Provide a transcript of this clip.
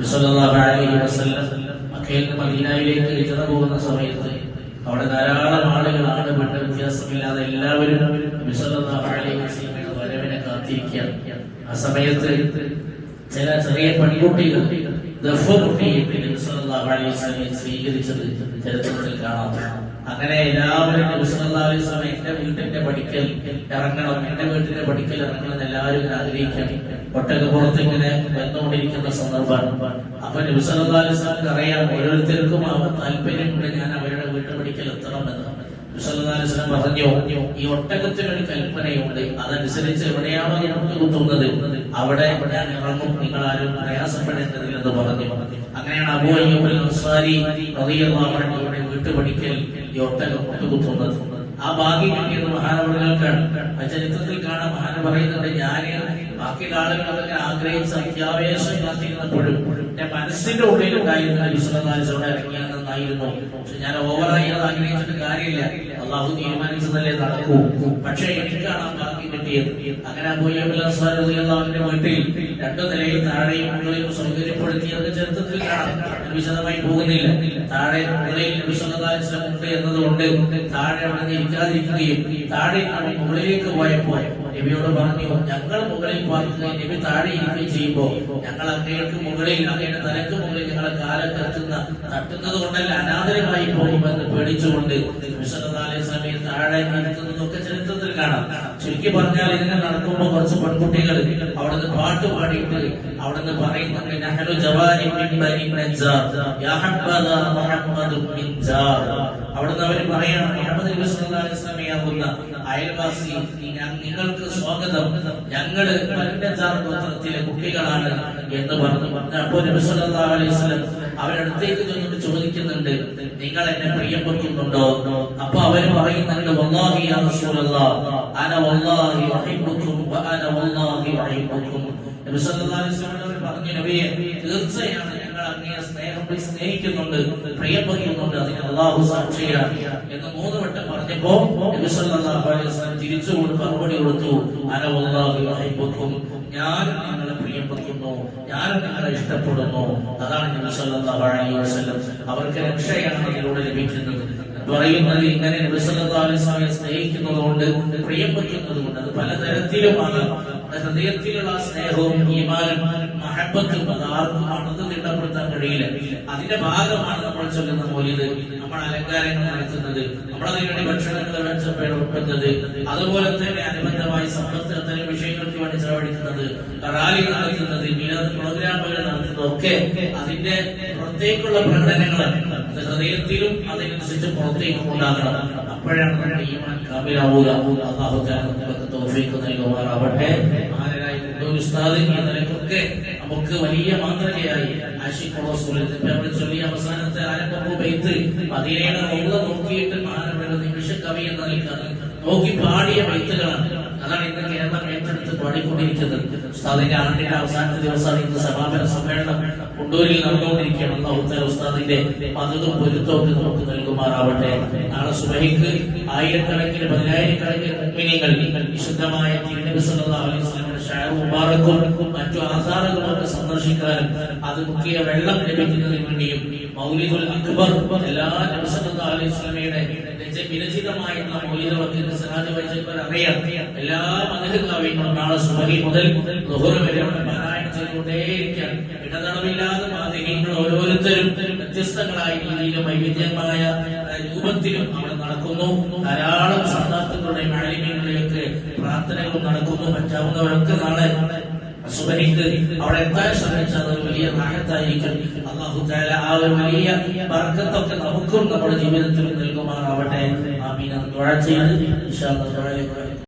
സല്ലല്ലാഹു അലൈഹി വസല്ലം മക്കയിൽ നിന്ന് മദീനയിലേക്ക് ഹിജ്റ പോകുന്ന സമയത്ത് അവിടെ ധാരാളം ആളുകളാണ്, പെണ്ണ് വ്യത്യാസമില്ലാതെ എല്ലാവരും നബി സല്ലല്ലാഹു അലൈഹി വസല്ലമയുടെ വരവിനെ കാത്തിരിക്കുകയാണ്. ആ സമയത്ത് ചില ചെറിയ പെൺകുട്ടികൾ ദഫ് മുട്ടിയിട്ട് നബി സല്ലല്ലാഹു അലൈഹി വസല്ലമയെ സ്വീകരിച്ചത് ചരിത്രത്തിൽ കാണാം. അങ്ങനെ എല്ലാവരും നബി സല്ലല്ലാഹു അലൈഹി വസല്ലം എന്റെ വീട്ടിന്റെ പടിക്കൽ ഇറങ്ങണം, എന്റെ വീട്ടിന്റെ പടിക്കൽ ഇറങ്ങണം എന്ന് എല്ലാവരും ആഗ്രഹിക്കണം. ഒട്ടകപ്പുറത്ത് ഇങ്ങനെ വന്നുകൊണ്ടിരിക്കുന്ന സന്ദർഭമാണ്. അപ്പൊ നബി സല്ലല്ലാഹു അലൈഹി വസല്ലം അറിയാം ഓരോരുത്തർക്കും താല്പര്യമുണ്ട് ഞാൻ അവരുടെ വീട്ടുപടിക്കൽ എത്തണമെന്ന്. നബി സല്ലല്ലാഹു അലൈഹി വസല്ലം പറഞ്ഞു, ഈ ഒട്ടകത്തിനൊരു കൽപ്പനയുണ്ട്, അതനുസരിച്ച് എവിടെയാണോ നമുക്ക് കുത്തുന്നത് അവിടെ ഞാൻ ഇറങ്ങും, നിങ്ങൾ ആരും പ്രയാസപ്പെടേണ്ടതില്ലെന്ന് പറഞ്ഞു. അങ്ങനെയാണ് അബൂ അയ്യൂബ് അൽ അൻസാരി റളിയല്ലാഹു അൻഹുവിന്റെ വീട്ടുപടിക്കൽ ഈ ഒട്ടകം കുത്തുന്നത്. ആ ഭാഗ്യം കിട്ടിയത് മഹാനവറുകൾക്കാണ്. ആ ചരിത്രത്തിൽ കാണാൻ മഹാന പറയുന്നുണ്ട്, ഞാൻ ബാക്കിയുള്ള ആളുകൾ അതിനെ ആഗ്രഹിച്ച് അത്യാവേശം കാത്തിരുന്നപ്പോഴും എന്റെ മനസ്സിന്റെ ഉള്ളിലുണ്ടായിരുന്ന നബി സല്ലല്ലാഹു അലൈഹി വസല്ലം ഇറങ്ങിയാൽ നന്നായിരുന്നു. പക്ഷെ ഞാൻ ഓവറായി അത് ആഗ്രഹിച്ചിട്ട് കാര്യമില്ല, അള്ളാഹു തീരുമാനിച്ചതല്ലേ നടക്കൂ. പക്ഷെ എനിക്കാണ് ആ ഭാഗ്യം കിട്ടിയത്. അങ്ങനെ അബൂ അയ്യൂബ് അൽ അൻസാരി റളിയല്ലാഹു അൻഹുവിന്റെ വീട്ടിൽ രണ്ടു നിലയിൽ താഴെയും മുകളിലും സൗകര്യപ്പെടുത്തിയത് ചരിത്രത്തിൽ കാണാം. വിശദമായി പോകുന്നില്ല. താഴെ മുകളിൽ നബി സല്ലല്ലാഹു അലൈഹി വസല്ലം ഉണ്ട് എന്നതുകൊണ്ട് താഴെ അവിടെ ഇരിക്കാതിരിക്കുകയും താഴെ മുകളിലേക്ക് പോയപ്പോൾ നബിയോട് പറഞ്ഞു, ഞങ്ങൾ മുകളിൽ പാർക്കുകയും നബി താഴെ ഇരിക്കുകയും ചെയ്യുമ്പോൾ ഞങ്ങൾ അങ്ങേക്ക് മുകളിൽ, അങ്ങയുടെ തലക്ക് മുകളിൽ ഞങ്ങളെ കാലത്ത് തട്ടുന്നത് കൊണ്ടല്ല അനാദരമായി പോകുമെന്ന് പേടിച്ചുകൊണ്ട് നബി സല്ലല്ലാഹു അലൈഹി വസല്ലം താഴെ ഇരിക്കുന്നതൊക്കെ ചരിത്രത്തിൽ കാണാം. ചുരുക്കി പറഞ്ഞാൽ ഇതിനെ നടക്കുമ്പോൾ കുറച്ച് പെൺകുട്ടികൾ അവിടുന്ന് പാട്ട് പാടിയിട്ട് അവിടുന്ന് പറയുന്നുണ്ട്, നഹ്നു ജവാരി മിൻ ബനി നജ്ജാർ യാ ഹബ്ബദ മുഹമ്മദു മിൻ ജാർ. അവിടുന്ന് അവർ പറയാണ്, മുഹമ്മദ് നബി സല്ലല്ലാഹു അലൈഹി വസല്ലമയാകുന്ന അയൽവാസി നിങ്ങൾക്ക് സ്വാഗതം, ഞങ്ങള് ബനി നജ്ജാർ ഗോത്രത്തിലെ കുട്ടികളാണ് എന്ന് പറഞ്ഞു. അപ്പോൾ നബി സല്ലല്ലാഹു അലൈഹി വസല്ലം അവരടുത്തേക്ക് ചെന്നിട്ട് ചോദിക്കുന്നുണ്ട്, നിങ്ങൾ എന്നെ പ്രിയപ്പെടുത്തുന്നുണ്ടോ? അപ്പൊ അവര് പറയുന്നുണ്ട്, വല്ലാഹി യാ റസൂലല്ലാഹ് അന വല്ലാഹി ഉഹിബ്ബുക്കും വ അന വല്ലാഹി ഉഹിബ്ബുക്കും. നബി സല്ലല്ലാഹു അലൈഹി വസല്ലം പറഞ്ഞു, നബിയെ തീർച്ചയാണ് ഞങ്ങൾ അങ്ങയെ സ്നേഹിക്കുന്നുണ്ട്, പ്രിയപ്പെടുത്തുന്നുണ്ട്, അതിന് അല്ലാഹു സാക്ഷിയാണ് എന്ന് 3 വട്ടം പറഞ്ഞപ്പോ നബി സല്ലല്ലാഹു അലൈഹി വസല്ലം തിരിച്ചു മറുപടി കൊടുത്തു, അന വല്ലാഹി ഉഹിബ്ബുക്കും, ഞാൻ നിങ്ങളെ പ്രിയപ്പെടുത്തുന്നു, ഞാൻ നിങ്ങളെ ഇഷ്ടപ്പെടുന്നു. അതാണ് നബി സല്ലല്ലാഹു അലൈഹി വസല്ലം അവർക്ക് രക്ഷയാണ് അതിലൂടെ ലഭിക്കുന്നത് പറയുന്നത്. ഇങ്ങനെ നബി സല്ലല്ലാഹു അലൈഹി വസല്ലം സ്നേഹിക്കുന്നതുകൊണ്ട്, പ്രിയപ്പെടുത്തുന്നതുകൊണ്ട് അത് പലതരത്തിലുമാകാം. ഹൃദയത്തിലുള്ള സ്നേഹവും ഈമാനും മഹബത്തും അത് ആർക്കും അളന്ന് തിട്ടപ്പെടുത്താൻ കഴിയില്ല. അതിന്റെ ഭാഗമാണ് നമ്മൾ ചൊല്ലുന്ന മൗലിദ്, നമ്മൾ അലങ്കാരങ്ങൾ നടത്തുന്നത്, നമ്മളതിനുവേണ്ടി ഭക്ഷണങ്ങൾ വെക്കുന്നത്, അതുപോലെ തന്നെ അനുബന്ധമായി സമ്പത്ത് അത്തരം വിഷയങ്ങൾക്ക് വേണ്ടി ചെലവഴിക്കുന്നത്, റാലി നടത്തുന്നത്, മീലാദ് പ്രോഗ്രാമുകൾ നടത്തുന്നത് ഒക്കെ അതിന്റെ പുറത്തേക്കുള്ള പ്രകടനങ്ങളാണ്. അത് ഹൃദയത്തിലും അതിനനുസരിച്ച് പുറത്തേക്കും ഉണ്ടാകണം. അപ്പോഴാണ് നമ്മുടെ ഈമാൻ കാമിലാവുക. അല്ലാഹു തആല നമുക്ക് തൗഫീഖ് നൽകുമാറാവട്ടെ. മഹാനായ ഉസ്താദ് ഈ നിലയ്ക്കൊക്കെ നമുക്ക് വലിയ മാതൃകയായി ആശിഖ് റസൂലിന്റെ പേരിൽ ചൊല്ലിയ അവസാനത്തെ ആരംഭ ബൈത്ത് മദീനയുടെ റൗള നോക്കിയിട്ട് മഹാനവറുകൾ നിമിഷ കവി എന്ന നിലയ്ക്ക് നോക്കി പാടിയ ബൈത്തുകളാണ്. അതാണ് ഇന്ന് കേരളം ഏറ്റെടുത്ത് പാടിക്കൊണ്ടിരിക്കുന്നത്. ഉസ്താദിന്റെ ആണ്ടിന്റെ അവസാനത്തെ ദിവസമാണ് ഇന്ന് സമാപന സമ്മേളനം കുണ്ടൂരിൽ നടന്നുകൊണ്ടിരിക്കുകയാണ്. അല്ലാഹു തആല ഉസ്താദിന്റെ പദവും പൊരുത്തവും നമുക്ക് നൽകുമാറാവട്ടെ. നാളെ സുബഹിക്ക് ആയിരക്കണക്കിന് 10,000-കണക്കിന് മുഅ്മിനീങ്ങൾ വിശുദ്ധമായ നബി സല്ലല്ലാഹു അലൈഹി വസല്ലമയുടെ ശഅർ മുബാറക്കും മറ്റു ആസാറുകളൊക്കെ സന്ദർശിക്കാനും അത് മുക്കിയ വെള്ളം ലഭിക്കുന്നതിന് വേണ്ടിയും മൗലിദുൽ അക്ബർ എല്ലാ നബി സല്ലല്ലാഹു അലൈഹി വസല്ലമയുടെ വിരചിതമായിട്ടുള്ള മൗലിദ് സഹാജ് വൈജൽവർ അറിയാം. എല്ലാ മദ്ഹബുകളും നാളെ സുബഹി മുതൽ ളുഹർ വരെ പാരായണം ചെയ്തുകൊണ്ടേയിരിക്കാൻ ഇടതടവില്ലാതെ മാതൃകകൾ ഓരോരുത്തരും വ്യത്യസ്തങ്ങളായ രീതിയിലും വൈവിധ്യമായ രൂപത്തിലും അവിടെ നടക്കുന്നു. ധാരാളം സന്ദാർത്ഥങ്ങളുടെയും ആലിമീങ്ങളുടെയൊക്കെ പ്രാർത്ഥനകളും നടക്കുന്നു. പറ്റാവുന്നവരൊക്കെ നാളെ സുബഹിക്ക് അവിടെ എത്താൻ ശ്രമിച്ചാൽ അതൊരു വലിയ റാഹത്തായിരിക്കും. അല്ലാഹു തആല ആ ഒരു വലിയ ബർക്കത്തൊക്കെ നമുക്കും നമ്മുടെ ജീവിതത്തിൽ നൽകുമാറാവട്ടെ. ആമീൻ. ദുആ ചെയ്ത് ഇൻഷാ അല്ലാഹ്.